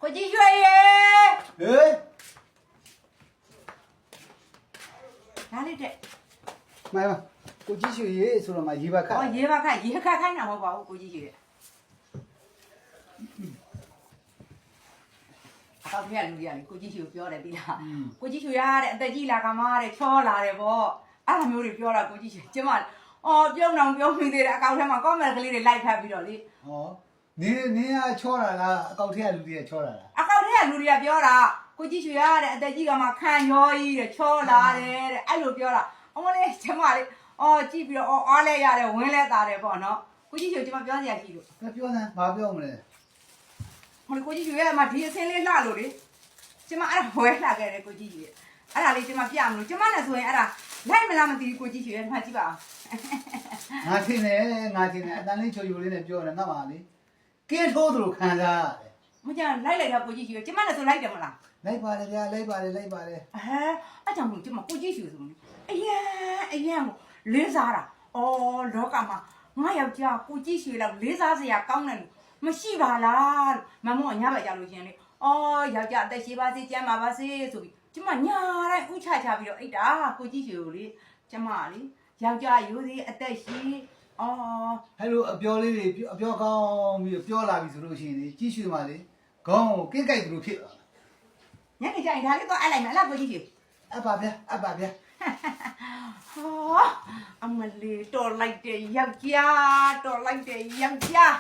ကိုကြီးရွှေရေဟေးဒါလေးတဲ့မိုင်ပါကိုကြီးရွှေရေဆိုတော့မှရေပါခတ်哦ရေပါခခိုင်းတာမဟုတ်ပါဘူးကိုကြီးရွှေအောက်ထက်လူကြီးကလေကိုကြီးရွှေပြောတယ်တိလားကိုကြီးရွှေရတဲ့အသက်ကြီးလာကမှတဲ့ချောလာတယ်ပေါ့အဲ့လိုမျိုးတွေပြောတာကိုကြီးရွှေကျမအော်ပြုံးအောင်ပြောမိသေးတယ်အကောင့်ထဲမှာ comment ကလေးတွေလိုက်ဖတ်ပြီးတော့လေဟောနင်းကချောတာလားအကောက်ထဲကလူတွေကချောတာလားအကောင့်ထဲကလူတွေကပြောတာကိုကြီးရွှေရတဲ့အသက်ကြီးကမှခံရောကြီးတဲ့ချောလာတယ်တဲ့အဲ့လိုပြောတာအမလေးကျမလေးအော်ကြည့်ပြီးတော့အော်အားလဲရတယ်ဝင်းလဲသားတယ်ပေါ့နော်ကိုကြီးရွှေကျမပြောစရာရှိလို့ပြောစမ်းဘာပြောမလဲဟိုကိုကြီးရွှေရမှာဒီအစင်းလေးလှလို့လေကျမအဲ့ဒါဝဲလှခဲ့တယ်ကိုကြီးရွှေအဲ့ဒါလေးကျမပြမလို့ကျမနဲ့ဆိုရင်အဲ့ဒါလိုက်မလားမသိဘူးကိုကြီးရွှေမှတ်ကြည့်ပါအောင်ငါထင်တယ်အတန်လေးချိုချိုလေးနဲ့ပြောတယ်ငါပါလေကင်းထိုးသလိုခံစားရတယ်မကြလိုက်လိုက်တော့ကိုကြီးရွှေကျမနဲ့ဆိုလိုက်တယ်မလားလိုက်ပါတယ်ဗျာလိုက်ပါတယ်အဲ့ကြောင့်မို့ကျမကိုကြီးရွှေဆိုရင်အရန်ကိုလေးစားတာအော်လောကမှာငါယောက်ျားကိုကြီးရွှေလောက်လေးစားစရာကောင်းတယ်လို့မရှိပါလားမမောညဘက်ကြလို့ရှင်လေအော်ယောက်ျားအသက်ရှိပါစေကျမ်းပါပါစေဆိုပြီးကျမညာတိုင်းဥချချပြီးတော့အိတ်တာကိုကြီးရွှေကိုလေကျမလေယောက်ျားရိုးသေးအသက်ရှိအော်အဲ့လိုအပြောလေးတွေအပြောကောင်းပြီးပြောလာပြီဆိုလို့ရှိရင်ကြီးရွှေမှလေခေါင်းကိုကင်းကြိုက်သလိုဖြစ်သွားညနေကျရင်ဒါလေးတော့အလိုက်မယ်လားကိုကြီးရွှေအပ်ပါဗျာဟာအမလေးတော်လိုက်တဲ့ယောက်ျားတော်လိုက်တဲ့ယောက်ျား